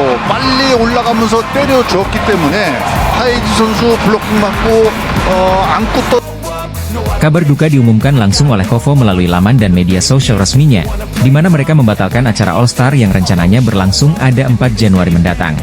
빨리 올라가면서 때려 주었기 때문에 하이지 선수 블로킹 맞고 안고 떠. Kabar duka diumumkan langsung oleh Kovo melalui laman dan media sosial resminya, di mana mereka membatalkan acara All Star yang rencananya berlangsung ada 4 Januari mendatang.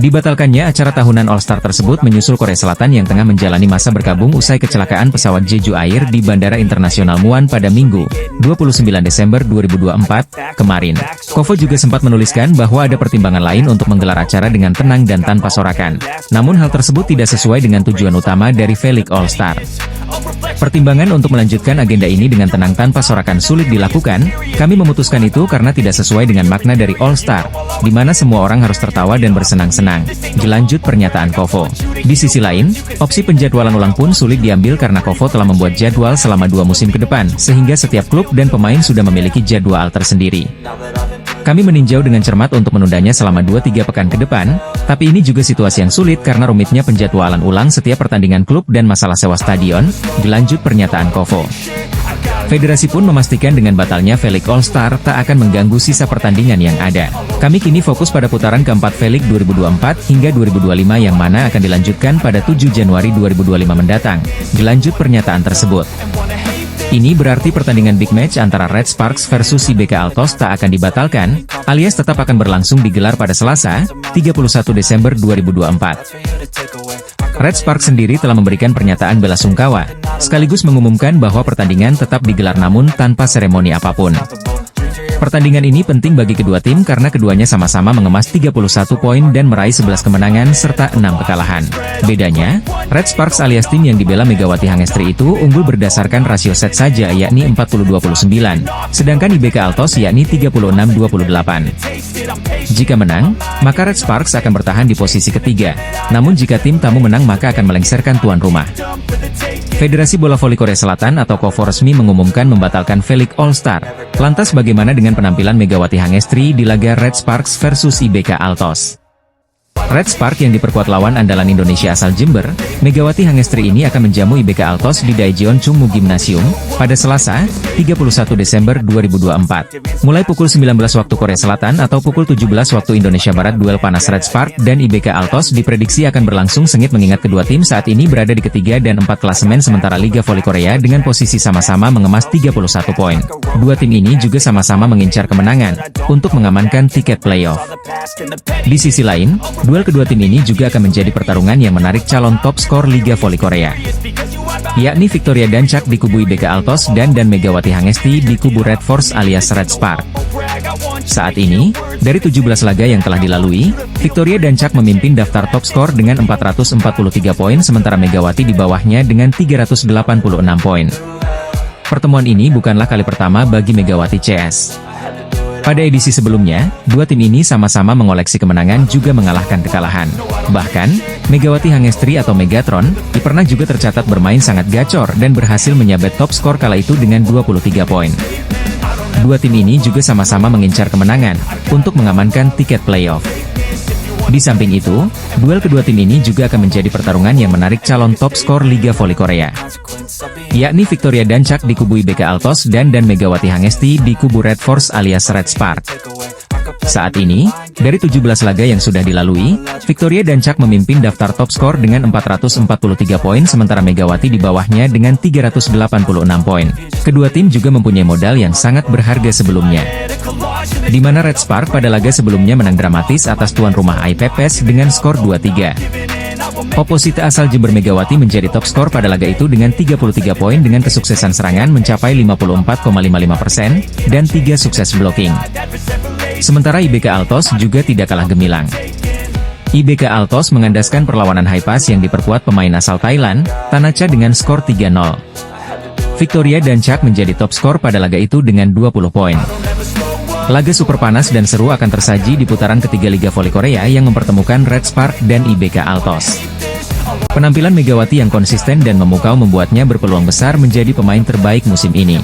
Dibatalkannya acara tahunan All Star tersebut menyusul Korea Selatan yang tengah menjalani masa berkabung usai kecelakaan pesawat Jeju Air di Bandara Internasional Muan pada Minggu, 29 Desember 2024, kemarin. Kovo juga sempat menuliskan bahwa ada pertimbangan lain untuk menggelar acara dengan tenang dan tanpa sorakan. Namun hal tersebut tidak sesuai dengan tujuan utama dari V-League All Star. Pertimbangan untuk melanjutkan agenda ini dengan tenang tanpa sorakan sulit dilakukan. Kami memutuskan itu karena tidak sesuai dengan makna dari All Star, di mana semua orang harus tertawa dan bersenang-senang. Jelanjut pernyataan Kovo. Di sisi lain, opsi penjadwalan ulang pun sulit diambil karena Kovo telah membuat jadwal selama 2 musim ke depan, sehingga setiap klub dan pemain sudah memiliki jadwal tersendiri. Kami meninjau dengan cermat untuk menundanya selama 2-3 pekan ke depan, tapi ini juga situasi yang sulit karena rumitnya penjadwalan ulang setiap pertandingan klub dan masalah sewa stadion, dilanjut pernyataan Kovo. Federasi pun memastikan dengan batalnya V-League All Star tak akan mengganggu sisa pertandingan yang ada. Kami kini fokus pada putaran keempat V-League 2024 hingga 2025 yang mana akan dilanjutkan pada 7 Januari 2025 mendatang, dilanjut pernyataan tersebut. Ini berarti pertandingan big match antara Red Sparks versus IBK Altos tak akan dibatalkan, alias tetap akan berlangsung digelar pada Selasa, 31 Desember 2024. Red Sparks sendiri telah memberikan pernyataan belasungkawa, sekaligus mengumumkan bahwa pertandingan tetap digelar namun tanpa seremoni apapun. Pertandingan ini penting bagi kedua tim karena keduanya sama-sama mengemas 31 poin dan meraih 11 kemenangan serta 6 kekalahan. Bedanya, Red Sparks alias tim yang dibela Megawati Hangestri itu unggul berdasarkan rasio set saja yakni 40-29, sedangkan IBK Altos yakni 36-28. Jika menang, maka Red Sparks akan bertahan di posisi ketiga, namun jika tim tamu menang maka akan melengsarkan tuan rumah. Federasi Bola Voli Korea Selatan atau KOVO resmi mengumumkan membatalkan V-League All Star. Lantas bagaimana dengan penampilan Megawati Hangestri di laga Red Sparks versus IBK Altos? Red Spark yang diperkuat lawan andalan Indonesia asal Jember, Megawati Hangestri ini akan menjamu IBK Altos di Daejeon Chungmu Gymnasium pada Selasa, 31 Desember 2024. Mulai pukul 19 waktu Korea Selatan atau pukul 17 waktu Indonesia Barat, duel panas Red Spark dan IBK Altos diprediksi akan berlangsung sengit mengingat kedua tim saat ini berada di ketiga dan 4 klasemen sementara Liga Voli Korea dengan posisi sama-sama mengemas 31 poin. Dua tim ini juga sama-sama mengincar kemenangan untuk mengamankan tiket playoff. Di sisi lain, duel kedua tim ini juga akan menjadi pertarungan yang menarik calon top skor Liga Voli Korea, yakni Victoria Dancak di kubu IBK Altos dan Megawati Hangestri di kubu Red Force alias Red Spark. Saat ini, dari 17 laga yang telah dilalui, Victoria Dancak memimpin daftar top skor dengan 443 poin sementara Megawati di bawahnya dengan 386 poin. Pertemuan ini bukanlah kali pertama bagi Megawati CS. Pada edisi sebelumnya, dua tim ini sama-sama mengoleksi kemenangan juga mengalahkan kekalahan. Bahkan, Megawati Hangestri atau Megatron, pernah juga tercatat bermain sangat gacor dan berhasil menyabet top skor kala itu dengan 23 poin. Dua tim ini juga sama-sama mengincar kemenangan untuk mengamankan tiket playoff. Di samping itu, duel kedua tim ini juga akan menjadi pertarungan yang menarik calon top skor Liga Voli Korea, yakni Victoria Dancak di kubu IBK Altos dan Megawati Hangestri di kubu Red Force alias Red Spark. Saat ini, dari 17 laga yang sudah dilalui, Victoria Dancak memimpin daftar top skor dengan 443 poin sementara Megawati di bawahnya dengan 386 poin. Kedua tim juga mempunyai modal yang sangat berharga sebelumnya, di mana Red Spark pada laga sebelumnya menang dramatis atas tuan rumah IPPS dengan skor 2-3. Oposite asal Jember Megawati menjadi top skor pada laga itu dengan 33 poin dengan kesuksesan serangan mencapai 54,55% dan 3 sukses blocking. Sementara IBK Altos juga tidak kalah gemilang. IBK Altos mengandaskan perlawanan high pass yang diperkuat pemain asal Thailand, Tanacha dengan skor 3-0. Victoria Dancak menjadi top skor pada laga itu dengan 20 poin. Laga super panas dan seru akan tersaji di putaran ketiga Liga Voli Korea yang mempertemukan Red Spark dan IBK Altos. Penampilan Megawati yang konsisten dan memukau membuatnya berpeluang besar menjadi pemain terbaik musim ini.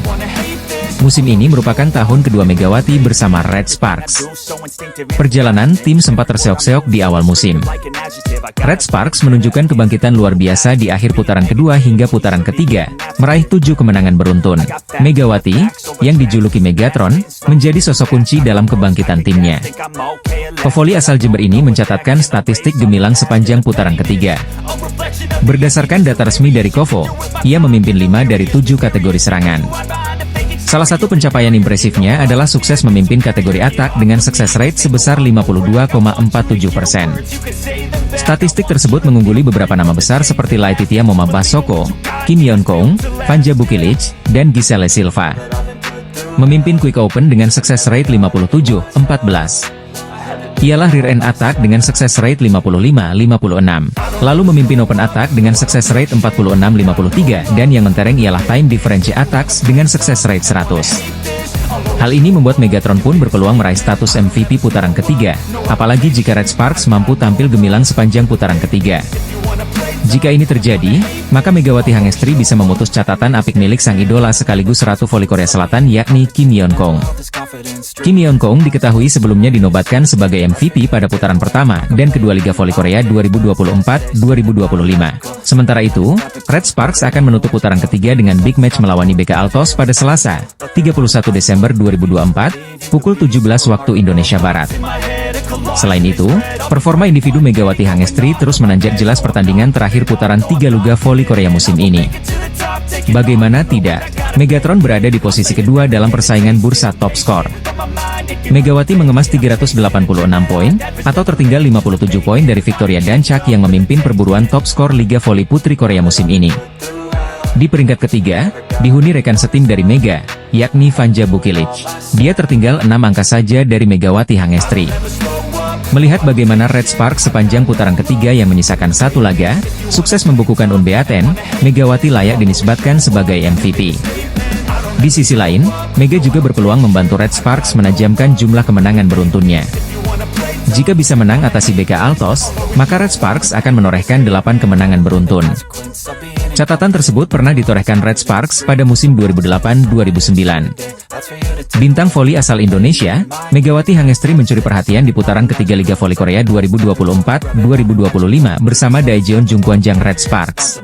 Musim ini merupakan tahun kedua Megawati bersama Red Sparks. Perjalanan tim sempat terseok-seok di awal musim. Red Sparks menunjukkan kebangkitan luar biasa di akhir putaran kedua hingga putaran ketiga, meraih 7 kemenangan beruntun. Megawati, yang dijuluki Megatron, menjadi sosok kunci dalam kebangkitan timnya. Pevoli asal Jember ini mencatatkan statistik gemilang sepanjang putaran ketiga. Berdasarkan data resmi dari Kovo, ia memimpin 5 dari 7 kategori serangan. Salah satu pencapaian impresifnya adalah sukses memimpin kategori atak dengan sukses rate sebesar 52,47%. Statistik tersebut mengungguli beberapa nama besar seperti Laetitia Momabasoko, Kim Yeon Kong, Vanja Bukilic, dan Giselle Silva. Memimpin Quick Open dengan sukses rate 57,14. Ialah rear end attack dengan sukses rate 55,56. Lalu memimpin open attack dengan sukses rate 46,53 dan yang mentereng ialah time differential attacks dengan sukses rate 100. Hal ini membuat Megatron pun berpeluang meraih status MVP putaran ketiga, apalagi jika Red Sparks mampu tampil gemilang sepanjang putaran ketiga. Jika ini terjadi, maka Megawati Hangestri bisa memutus catatan apik milik sang idola sekaligus Ratu Voli Korea Selatan yakni Kim Yeon Kong. Kim Yeon Kong diketahui sebelumnya dinobatkan sebagai MVP pada putaran pertama dan kedua Liga Voli Korea 2024-2025. Sementara itu, Red Sparks akan menutup putaran ketiga dengan big match melawan IBK Altos pada Selasa, 31 Desember 2024, pukul 17 waktu Indonesia Barat. Selain itu, performa individu Megawati Hangestri terus menanjak jelas pertandingan terakhir putaran 3 Liga Voli Korea musim ini. Bagaimana tidak, Megatron berada di posisi kedua dalam persaingan bursa top skor. Megawati mengemas 386 poin, atau tertinggal 57 poin dari Victoria Dancak yang memimpin perburuan top skor Liga Voli Putri Korea musim ini. Di peringkat ketiga, dihuni rekan setim dari Mega, yakni Vanja Bukilic. Dia tertinggal 6 angka saja dari Megawati Hangestri. Melihat bagaimana Red Sparks sepanjang putaran ketiga yang menyisakan satu laga, sukses membukukan unbeaten, Megawati layak dinisbatkan sebagai MVP. Di sisi lain, Mega juga berpeluang membantu Red Sparks menajamkan jumlah kemenangan beruntunnya. Jika bisa menang atas IBK Altos, maka Red Sparks akan menorehkan 8 kemenangan beruntun. Catatan tersebut pernah ditorehkan Red Sparks pada musim 2008-2009. Bintang voli asal Indonesia, Megawati Hangestri mencuri perhatian di putaran ketiga Liga Voli Korea 2024-2025 bersama Daejeon Jungkwanjang Red Sparks.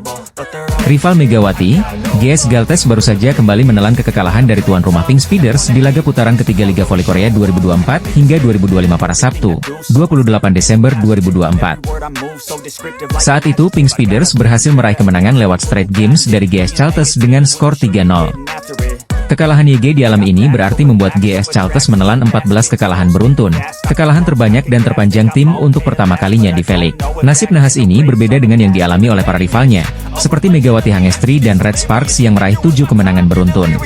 Rival Megawati, GS Galtes baru saja kembali menelan kekalahan dari tuan rumah Pink Speeders di laga putaran ketiga Liga Voli Korea 2024 hingga 2025 pada Sabtu, 28 Desember 2024. Saat itu Pink Speeders berhasil meraih kemenangan lewat straight games dari GS Chaltes dengan skor 3-0. Kekalahan YG di alam ini berarti membuat GS Chaltes menelan 14 kekalahan beruntun, kekalahan terbanyak dan terpanjang tim untuk pertama kalinya di V-League. Nasib nahas ini berbeda dengan yang dialami oleh para rivalnya, seperti Megawati Hangestri dan Red Sparks yang meraih 7 kemenangan beruntun.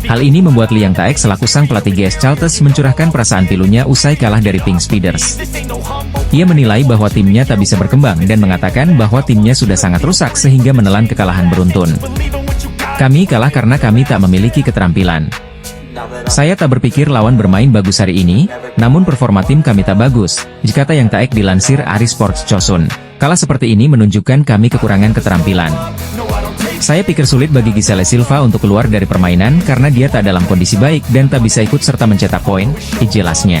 Hal ini membuat Liang Taek selaku sang pelatih GS Chaltes mencurahkan perasaan pilunya usai kalah dari Pink Speeders. Ia menilai bahwa timnya tak bisa berkembang dan mengatakan bahwa timnya sudah sangat rusak sehingga menelan kekalahan beruntun. Kami kalah karena kami tak memiliki keterampilan. Saya tak berpikir lawan bermain bagus hari ini, namun performa tim kami tak bagus, kata Yang Taek dilansir Ari Sports Chosun. Kalah seperti ini menunjukkan kami kekurangan keterampilan. Saya pikir sulit bagi Giselle Silva untuk keluar dari permainan karena dia tak dalam kondisi baik dan tak bisa ikut serta mencetak poin, jelasnya.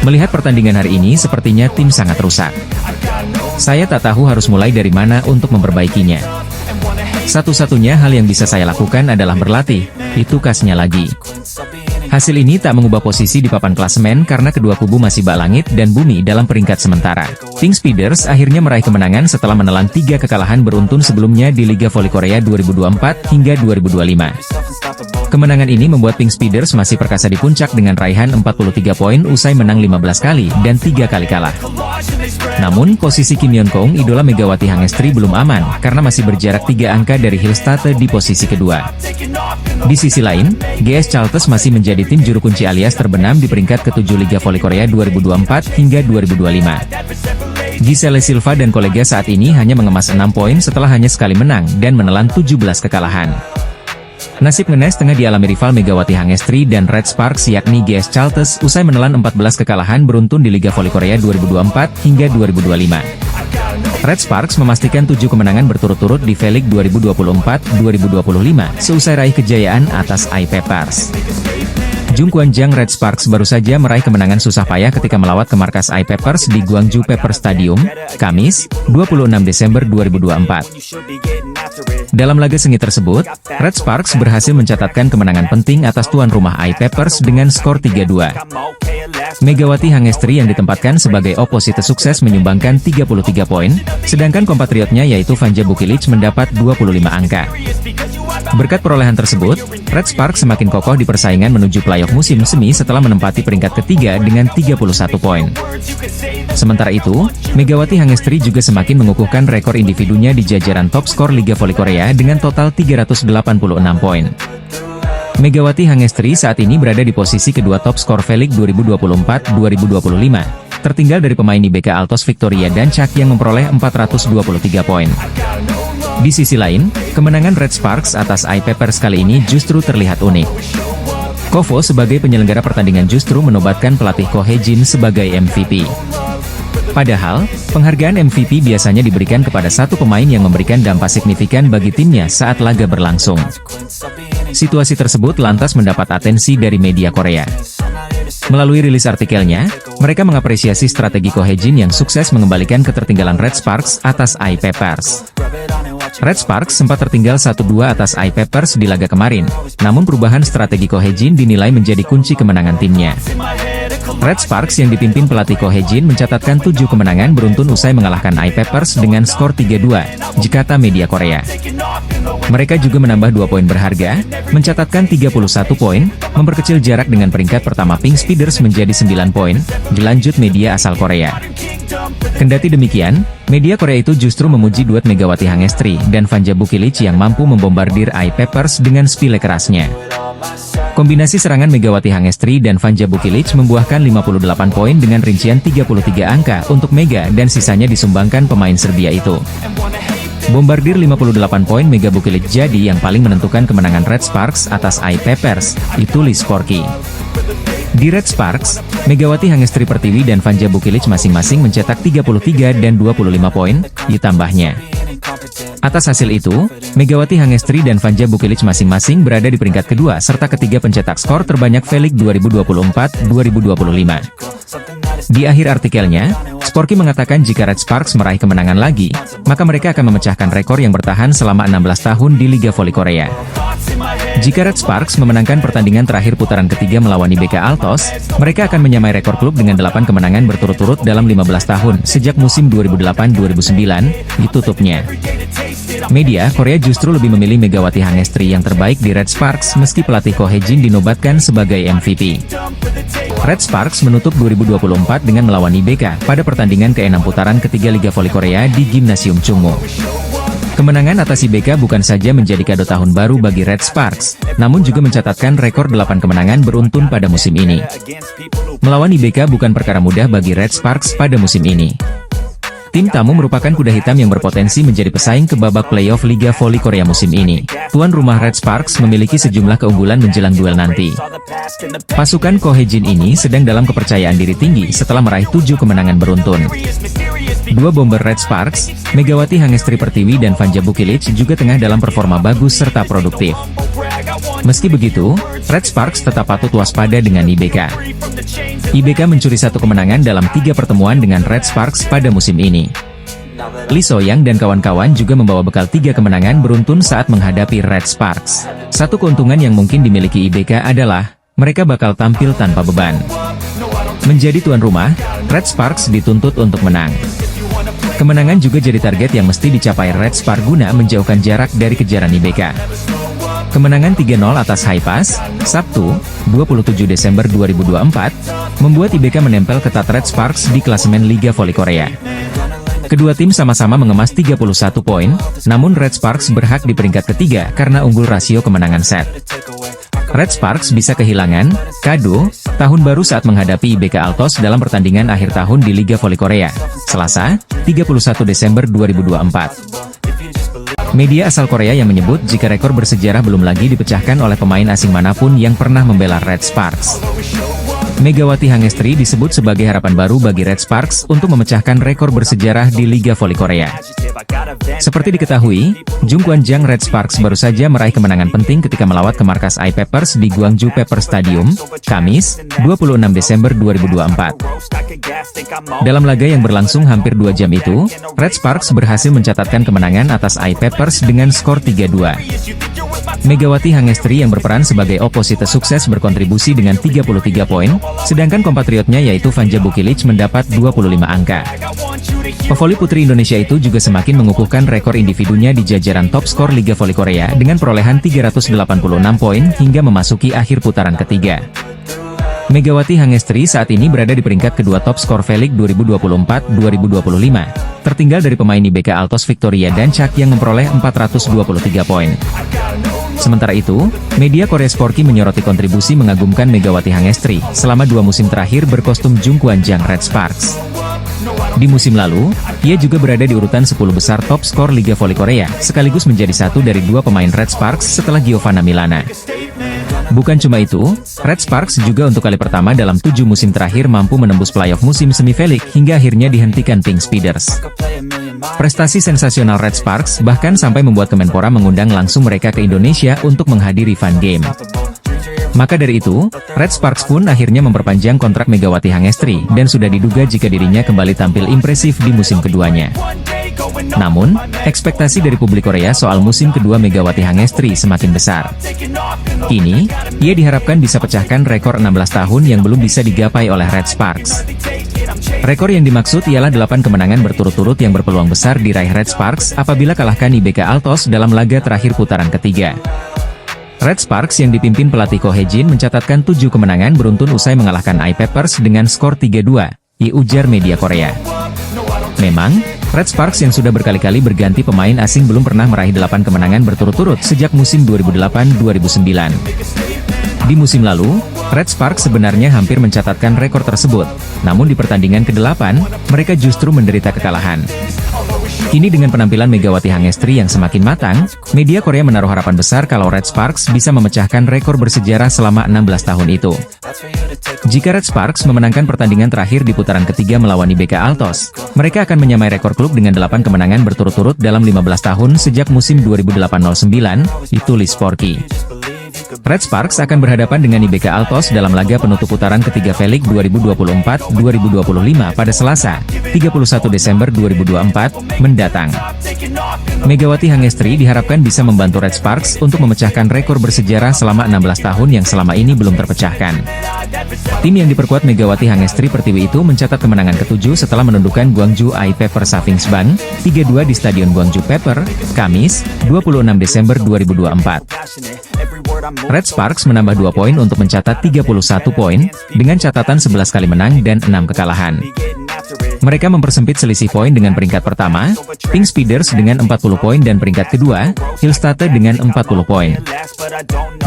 Melihat pertandingan hari ini sepertinya tim sangat rusak. Saya tak tahu harus mulai dari mana untuk memperbaikinya. Satu-satunya hal yang bisa saya lakukan adalah berlatih, itu kasnya lagi. Hasil ini tak mengubah posisi di papan klasemen karena kedua kubu masih bak langit dan bumi dalam peringkat sementara. Pink Speeders akhirnya meraih kemenangan setelah menelan 3 kekalahan beruntun sebelumnya di Liga Voli Korea 2024 hingga 2025. Kemenangan ini membuat Pink Speeders masih perkasa di puncak dengan raihan 43 poin usai menang 15 kali dan 3 kali kalah. Namun, posisi Kim Yeon Kong idola Megawati Hangestri belum aman karena masih berjarak 3 angka dari Hilstate di posisi kedua. Di sisi lain, GS Chaltes masih menjadi tim juru kunci alias terbenam di peringkat ke-7 Liga Voli Korea 2024 hingga 2025. Giselle Silva dan kolega saat ini hanya mengemas 6 poin setelah hanya sekali menang dan menelan 17 kekalahan. Nasib ngenes tengah dialami rival Megawati Hangestri dan Red Sparks yakni GS Chaltes usai menelan 14 kekalahan beruntun di Liga Voli Korea 2024 hingga 2025. Red Sparks memastikan 7 kemenangan berturut-turut di V-League 2024-2025 seusai raih kejayaan atas I-Peppers. Jungkwanjang Red Sparks baru saja meraih kemenangan susah payah ketika melawat ke markas I-Peppers di Gwangju Pepper Stadium, Kamis, 26 Desember 2024. Dalam laga sengit tersebut, Red Sparks berhasil mencatatkan kemenangan penting atas tuan rumah I-Peppers dengan skor 3-2. Megawati Hangestri yang ditempatkan sebagai oposite sukses menyumbangkan 33 poin, sedangkan kompatriotnya yaitu Vanja Bukilic mendapat 25 angka. Berkat perolehan tersebut, Red Sparks semakin kokoh di persaingan menuju playoff musim semi setelah menempati peringkat ketiga dengan 31 poin. Sementara itu, Megawati Hangestri juga semakin mengukuhkan rekor individunya di jajaran top skor Liga Voli Korea dengan total 386 poin. Megawati Hangestri saat ini berada di posisi kedua top skor V-League 2024-2025, tertinggal dari pemain IBK Altos Victoria dan Chak yang memperoleh 423 poin. Di sisi lain, kemenangan Red Sparks atas I-Peppers kali ini justru terlihat unik. Kovo sebagai penyelenggara pertandingan justru menobatkan pelatih Ko Hye-jin sebagai MVP. Padahal, penghargaan MVP biasanya diberikan kepada satu pemain yang memberikan dampak signifikan bagi timnya saat laga berlangsung. Situasi tersebut lantas mendapat atensi dari media Korea. Melalui rilis artikelnya, mereka mengapresiasi strategi Ko Hye-jin yang sukses mengembalikan ketertinggalan Red Sparks atas I-Peppers. Red Sparks sempat tertinggal 1-2 atas I-Peppers di laga kemarin, namun perubahan strategi Ko Hye-jin dinilai menjadi kunci kemenangan timnya. Red Sparks yang dipimpin pelatih Ko Hye-jin mencatatkan 7 kemenangan beruntun usai mengalahkan I-Peppers dengan skor 3-2, jikata media Korea. Mereka juga menambah 2 poin berharga, mencatatkan 31 poin, memperkecil jarak dengan peringkat pertama Pink Speeders menjadi 9 poin, dilanjut media asal Korea. Kendati demikian, media Korea itu justru memuji duet Megawati Hangestri dan Vanja Bukilic yang mampu membombardir I-Peppers dengan spile kerasnya. Kombinasi serangan Megawati Hangestri dan Vanja Bukilic membuahkan 58 poin dengan rincian 33 angka untuk Mega dan sisanya disumbangkan pemain Serbia itu. Bombardir 58 poin Mega Bukilic jadi yang paling menentukan kemenangan Red Sparks atas I-Peppers, ditulis Korki. Di Red Sparks, Megawati Hangestri Pertiwi dan Vanja Bukilic masing-masing mencetak 33 dan 25 poin, ditambahnya. Atas hasil itu, Megawati Hangestri dan Vanja Bukilic masing-masing berada di peringkat kedua serta ketiga pencetak skor terbanyak V-League 2024-2025. Di akhir artikelnya, Sporky mengatakan jika Red Sparks meraih kemenangan lagi, maka mereka akan memecahkan rekor yang bertahan selama 16 tahun di Liga Voli Korea. Jika Red Sparks memenangkan pertandingan terakhir putaran ketiga melawan IBK Altos, mereka akan menyamai rekor klub dengan 8 kemenangan berturut-turut dalam 15 tahun sejak musim 2008-2009, ditutupnya. Media Korea justru lebih memilih Megawati Hangestri yang terbaik di Red Sparks meski pelatih Ko Hye-jin dinobatkan sebagai MVP. Red Sparks menutup 2024 dengan melawan IBK pada pertandingan ke-6 putaran ketiga Liga Voli Korea di Gimnasium Chungmu. Kemenangan atas IBK bukan saja menjadi kado tahun baru bagi Red Sparks, namun juga mencatatkan rekor 8 kemenangan beruntun pada musim ini. Melawan IBK bukan perkara mudah bagi Red Sparks pada musim ini. Tim tamu merupakan kuda hitam yang berpotensi menjadi pesaing ke babak playoff Liga Voli Korea musim ini. Tuan rumah Red Sparks memiliki sejumlah keunggulan menjelang duel nanti. Pasukan Ko Hye-jin ini sedang dalam kepercayaan diri tinggi setelah meraih 7 kemenangan beruntun. Dua bomber Red Sparks, Megawati Hangestri Pertiwi dan Vanja Bukilic juga tengah dalam performa bagus serta produktif. Meski begitu, Red Sparks tetap patut waspada dengan IBK. IBK mencuri 1 kemenangan dalam 3 pertemuan dengan Red Sparks pada musim ini. Lee So-young dan kawan-kawan juga membawa bekal 3 kemenangan beruntun saat menghadapi Red Sparks. Satu keuntungan yang mungkin dimiliki IBK adalah, mereka bakal tampil tanpa beban. Menjadi tuan rumah, Red Sparks dituntut untuk menang. Kemenangan juga jadi target yang mesti dicapai Red Sparks guna menjauhkan jarak dari kejaran IBK. Kemenangan 3-0 atas Haipas, Sabtu, 27 Desember 2024, membuat IBK menempel ketat Red Sparks di klasemen Liga Voli Korea. Kedua tim sama-sama mengemas 31 poin, namun Red Sparks berhak di peringkat ketiga karena unggul rasio kemenangan set. Red Sparks bisa kehilangan kado tahun baru saat menghadapi IBK Altos dalam pertandingan akhir tahun di Liga Voli Korea, Selasa, 31 Desember 2024. Media asal Korea yang menyebut jika rekor bersejarah belum lagi dipecahkan oleh pemain asing manapun yang pernah membela Red Sparks. Megawati Hangestri disebut sebagai harapan baru bagi Red Sparks untuk memecahkan rekor bersejarah di Liga Voli Korea. Seperti diketahui, Jung Kwan-jang Red Sparks baru saja meraih kemenangan penting ketika melawat ke markas I-Peppers di Gwangju Pepper Stadium, Kamis, 26 Desember 2024. Dalam laga yang berlangsung hampir 2 jam itu, Red Sparks berhasil mencatatkan kemenangan atas I-Peppers dengan skor 3-2. Megawati Hangestri yang berperan sebagai oposite sukses berkontribusi dengan 33 poin, sedangkan kompatriotnya yaitu Vanja Bukilic mendapat 25 angka. Pevoli putri Indonesia itu juga semakin mengukuhkan rekor individunya di jajaran top skor Liga Voli Korea dengan perolehan 386 poin hingga memasuki akhir putaran ketiga. Megawati Hangestri saat ini berada di peringkat kedua top skor V-League 2024-2025, tertinggal dari pemain IBK Altos Victoria Dancak yang memperoleh 423 poin. Sementara itu, media Korea Sporki menyoroti kontribusi mengagumkan Megawati Hangestri selama 2 musim terakhir berkostum Jung Kwan-jang Red Sparks. Di musim lalu, ia juga berada di urutan 10 besar top skor Liga Voli Korea, sekaligus menjadi satu dari 2 pemain Red Sparks setelah Giovanna Milana. Bukan cuma itu, Red Sparks juga untuk kali pertama dalam 7 musim terakhir mampu menembus playoff musim semi V-League hingga akhirnya dihentikan Pink Speeders. Prestasi sensasional Red Sparks bahkan sampai membuat Kemenpora mengundang langsung mereka ke Indonesia untuk menghadiri Fun Game. Maka dari itu, Red Sparks pun akhirnya memperpanjang kontrak Megawati Hangestri dan sudah diduga jika dirinya kembali tampil impresif di musim keduanya. Namun, ekspektasi dari publik Korea soal musim kedua Megawati Hangestri semakin besar. Kini, ia diharapkan bisa pecahkan rekor 16 tahun yang belum bisa digapai oleh Red Sparks. Rekor yang dimaksud ialah 8 kemenangan berturut-turut yang berpeluang besar diraih Red Sparks apabila kalahkan IBK Altos dalam laga terakhir putaran ketiga. Red Sparks yang dipimpin pelatih Ko Hye-jin mencatatkan 7 kemenangan beruntun usai mengalahkan I-Peppers dengan skor 3-2, ujar media Korea. Memang, Red Sparks yang sudah berkali-kali berganti pemain asing belum pernah meraih 8 kemenangan berturut-turut sejak musim 2008-2009. Di musim lalu, Red Sparks sebenarnya hampir mencatatkan rekor tersebut, namun di pertandingan ke-8, mereka justru menderita kekalahan. Kini dengan penampilan Megawati Hangestri yang semakin matang, media Korea menaruh harapan besar kalau Red Sparks bisa memecahkan rekor bersejarah selama 16 tahun itu. Jika Red Sparks memenangkan pertandingan terakhir di putaran ketiga melawan IBK Altos, mereka akan menyamai rekor klub dengan 8 kemenangan berturut-turut dalam 15 tahun sejak musim 2008-09, ditulis Sporky. Red Sparks akan berhadapan dengan IBK Altos dalam laga penutup putaran ketiga V-League 2024-2025 pada Selasa, 31 Desember 2024, mendatang. Megawati Hangestri diharapkan bisa membantu Red Sparks untuk memecahkan rekor bersejarah selama 16 tahun yang selama ini belum terpecahkan. Tim yang diperkuat Megawati Hangestri Pertiwi itu mencatat kemenangan ke-7 setelah menundukkan Gwangju I-Pepper Savings Bank, 3-2 di Stadion Gwangju Pepper, Kamis, 26 Desember 2024. Red Sparks menambah 2 poin untuk mencatat 31 poin, dengan catatan 11 kali menang dan 6 kekalahan. Mereka mempersempit selisih poin dengan peringkat pertama, Pink Speeders dengan 40 poin dan peringkat kedua, Hillstate dengan 40 poin.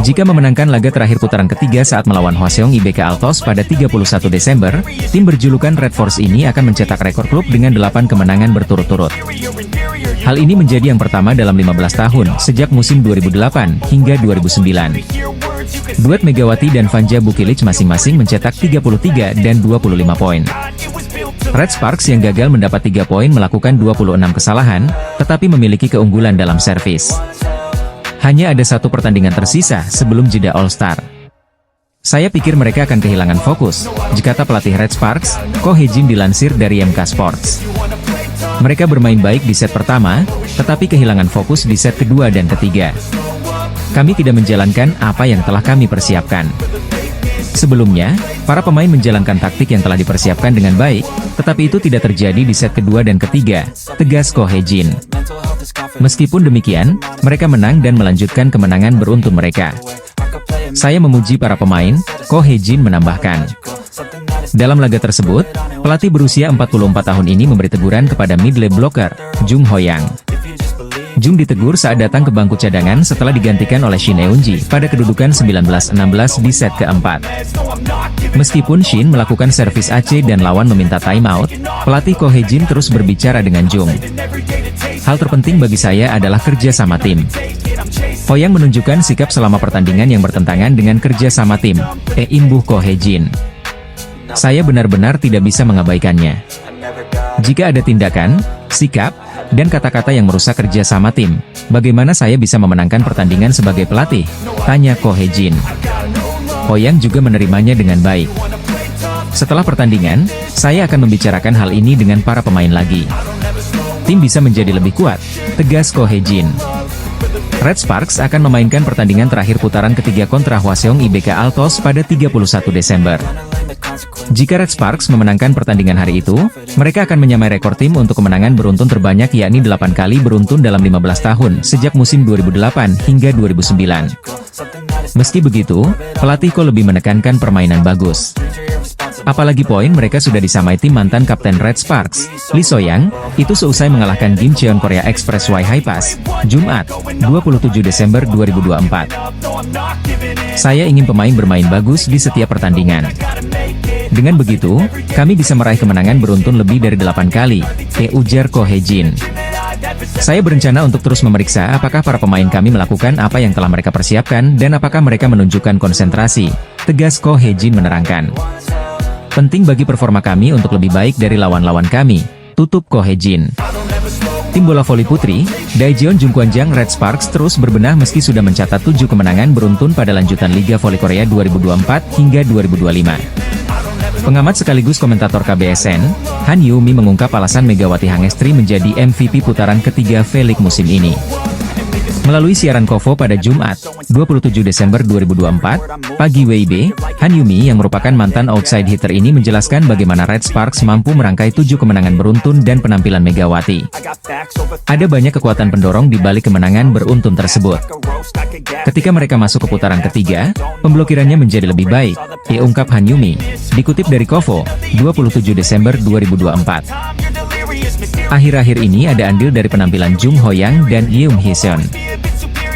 Jika memenangkan laga terakhir putaran ketiga saat melawan Hwaseong IBK Altos pada 31 Desember, tim berjulukan Red Force ini akan mencetak rekor klub dengan 8 kemenangan berturut-turut. Hal ini menjadi yang pertama dalam 15 tahun, sejak musim 2008 hingga 2009. Duet Megawati dan Vanja Bukilic masing-masing mencetak 33 dan 25 poin. Red Sparks yang gagal mendapat 3 poin melakukan 26 kesalahan, tetapi memiliki keunggulan dalam servis. Hanya ada 1 pertandingan tersisa sebelum jeda All-Star. Saya pikir mereka akan kehilangan fokus, jikata pelatih Red Sparks, Ko Hye-jin dilansir dari MK Sports. Mereka bermain baik di set pertama, tetapi kehilangan fokus di set kedua dan ketiga. Kami tidak menjalankan apa yang telah kami persiapkan. Sebelumnya, para pemain menjalankan taktik yang telah dipersiapkan dengan baik, tetapi itu tidak terjadi di set kedua dan ketiga, tegas Ko Hye-jin. Meskipun demikian, mereka menang dan melanjutkan kemenangan beruntun mereka. Saya memuji para pemain, Ko Hye-jin menambahkan. Dalam laga tersebut, pelatih berusia 44 tahun ini memberi teguran kepada middle blocker, Jung Ho-yang. Jung ditegur saat datang ke bangku cadangan setelah digantikan oleh Shin Eun-ji pada kedudukan 19-16 di set keempat. Meskipun Shin melakukan servis AC dan lawan meminta timeout, pelatih Ko Hye-jin terus berbicara dengan Jung. Hal terpenting bagi saya adalah kerja sama tim. Ho-yang menunjukkan sikap selama pertandingan yang bertentangan dengan kerja sama tim, imbuh Ko Hye-jin. saya benar-benar tidak bisa mengabaikannya. Jika ada tindakan, sikap, dan kata-kata yang merusak kerjasama tim, bagaimana saya bisa memenangkan pertandingan sebagai pelatih? Tanya Ko Hye-jin. Hoyang juga menerimanya dengan baik. Setelah pertandingan, saya akan membicarakan hal ini dengan para pemain lagi. Tim bisa menjadi lebih kuat, tegas Ko Hye-jin. Red Sparks akan memainkan pertandingan terakhir putaran ketiga kontra Hwaseong IBK Altos pada 31 Desember. Jika Red Sparks memenangkan pertandingan hari itu, mereka akan menyamai rekor tim untuk kemenangan beruntun terbanyak yakni 8 kali beruntun dalam 15 tahun sejak musim 2008 hingga 2009. Meski begitu, pelatih Ko lebih menekankan permainan bagus. Apalagi poin mereka sudah disamai tim mantan kapten Red Sparks, Lee So-young, itu seusai mengalahkan Kim Cheon Korea Express Y High Pass, Jumat, 27 Desember 2024. Saya ingin pemain bermain bagus di setiap pertandingan. Dengan begitu, kami bisa meraih kemenangan beruntun lebih dari 8 kali, ujar Ko Hye-jin. Saya berencana untuk terus memeriksa apakah para pemain kami melakukan apa yang telah mereka persiapkan dan apakah mereka menunjukkan konsentrasi, tegas Ko Hye-jin menerangkan. Penting bagi performa kami untuk lebih baik dari lawan-lawan kami, tutup Ko Hye-jin. Tim bola voli putri, Daejeon Jungkwanjang Red Sparks terus berbenah meski sudah mencatat 7 kemenangan beruntun pada lanjutan Liga Voli Korea 2024 hingga 2025. Pengamat sekaligus komentator KBSN, Han Yoo-mi mengungkap alasan Megawati Hangestri menjadi MVP putaran ketiga V-League musim ini. Melalui siaran KOFO pada Jumat, 27 Desember 2024, pagi WIB, Han Yoo-mi yang merupakan mantan outside hitter ini menjelaskan bagaimana Red Sparks mampu merangkai 7 kemenangan beruntun dan penampilan Megawati. Ada banyak kekuatan pendorong di balik kemenangan beruntun tersebut. Ketika mereka masuk ke putaran ketiga, pemblokirannya menjadi lebih baik, ungkap Han Yoo-mi, dikutip dari KOFO, 27 Desember 2024. Akhir-akhir ini ada andil dari penampilan Jung Ho-yang dan Yeom Hee-seon.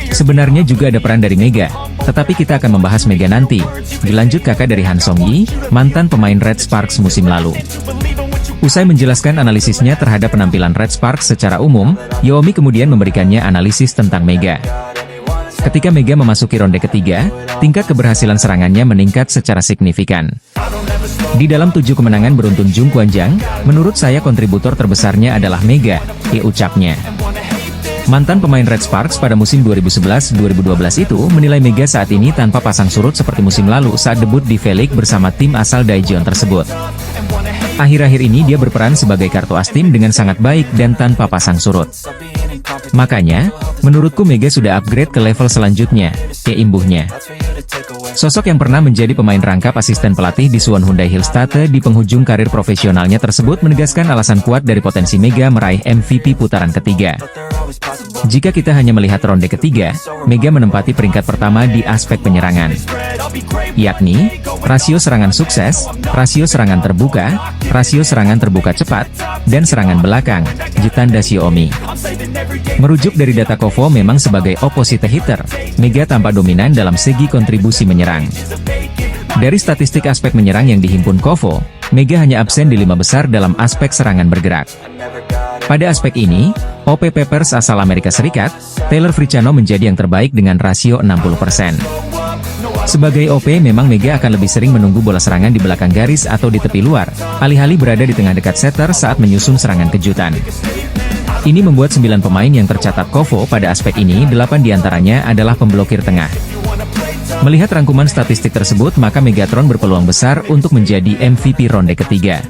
Sebenarnya juga ada peran dari Mega, tetapi kita akan membahas Mega nanti, dilanjut kakak dari Han Song-yi, mantan pemain Red Sparks musim lalu. Usai menjelaskan analisisnya terhadap penampilan Red Sparks secara umum, Yoo-mi kemudian memberikannya analisis tentang Mega. Ketika Mega memasuki ronde ketiga, tingkat keberhasilan serangannya meningkat secara signifikan. Di dalam 7 kemenangan beruntun Jungkwanjang, menurut saya kontributor terbesarnya adalah Mega, ucapnya. Mantan pemain Red Sparks pada musim 2011-2012 itu menilai Mega saat ini tanpa pasang surut seperti musim lalu saat debut di V-League bersama tim asal Daejeon tersebut. Akhir-akhir ini dia berperan sebagai kartu as tim dengan sangat baik dan tanpa pasang surut. Makanya, menurutku Mega sudah upgrade ke level selanjutnya, imbuhnya. Sosok yang pernah menjadi pemain rangkap asisten pelatih di Suwon Hyundai Hillstate di penghujung karir profesionalnya tersebut menegaskan alasan kuat dari potensi Mega meraih MVP putaran ketiga. Jika kita hanya melihat ronde ketiga, Mega menempati peringkat pertama di aspek penyerangan, yakni rasio serangan sukses, rasio serangan terbuka, rasio serangan terbuka cepat, dan serangan belakang, ditanda Xiaomi. Merujuk dari data KOFO memang sebagai opposite hitter, Mega tampak dominan dalam segi kontribusi menyerang. Dari statistik aspek menyerang yang dihimpun KOFO, Mega hanya absen di 5 besar dalam aspek serangan bergerak. Pada aspek ini, OP Peppers asal Amerika Serikat, Taylor Fricano menjadi yang terbaik dengan rasio 60%. Sebagai OP memang Mega akan lebih sering menunggu bola serangan di belakang garis atau di tepi luar, alih-alih berada di tengah dekat setter saat menyusun serangan kejutan. Ini membuat 9 pemain yang tercatat KOFO pada aspek ini, 8 diantaranya adalah pemblokir tengah. Melihat rangkuman statistik tersebut maka Megatron berpeluang besar untuk menjadi MVP ronde ketiga.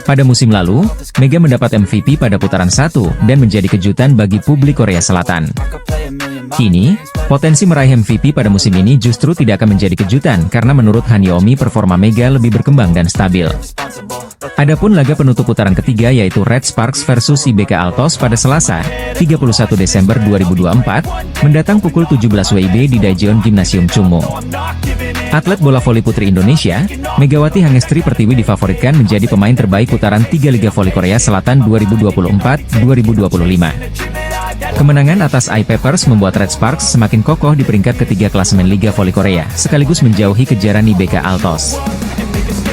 Pada musim lalu, Mega mendapat MVP pada putaran 1 dan menjadi kejutan bagi publik Korea Selatan. Kini, potensi meraih MVP pada musim ini justru tidak akan menjadi kejutan karena menurut Han Yoo-mi performa Mega lebih berkembang dan stabil. Adapun laga penutup putaran ketiga yaitu Red Sparks versus IBK Altos pada Selasa, 31 Desember 2024, mendatang pukul 17 WIB di Daejeon Gymnasium Chungmo. Atlet bola voli putri Indonesia, Megawati Hangestri Pertiwi difavoritkan menjadi pemain terbaik putaran 3 Liga Voli Korea Selatan 2024-2025. Kemenangan atas I Peppers membuat Red Sparks semakin kokoh di peringkat ketiga klasemen Liga Voli Korea, sekaligus menjauhi kejaran IBK Altos.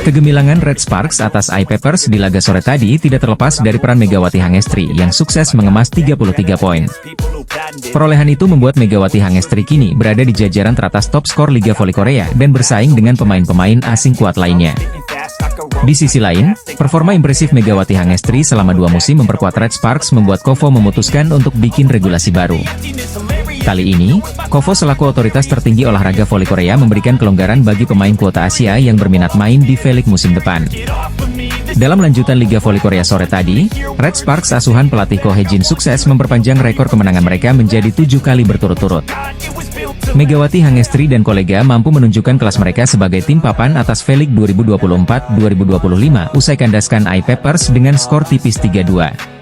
Kegemilangan Red Sparks atas I Peppers di laga sore tadi tidak terlepas dari peran Megawati Hangestri yang sukses mengemas 33 poin. Perolehan itu membuat Megawati Hangestri kini berada di jajaran teratas top skor Liga Voli Korea dan bersaing dengan pemain-pemain asing kuat lainnya. Di sisi lain, performa impresif Megawati Hangestri selama 2 musim memperkuat Red Sparks membuat Kovo memutuskan untuk bikin regulasi baru. Kali ini, Kovo selaku otoritas tertinggi olahraga voli Korea memberikan kelonggaran bagi pemain kuota Asia yang berminat main di V-League musim depan. Dalam lanjutan Liga Voli Korea sore tadi, Red Sparks asuhan pelatih Ko Hae-jin sukses memperpanjang rekor kemenangan mereka menjadi 7 kali berturut-turut. Megawati Hangestri dan kolega mampu menunjukkan kelas mereka sebagai tim papan atas V-League 2024-2025 usai kandaskan iPeppers dengan skor tipis 3-2.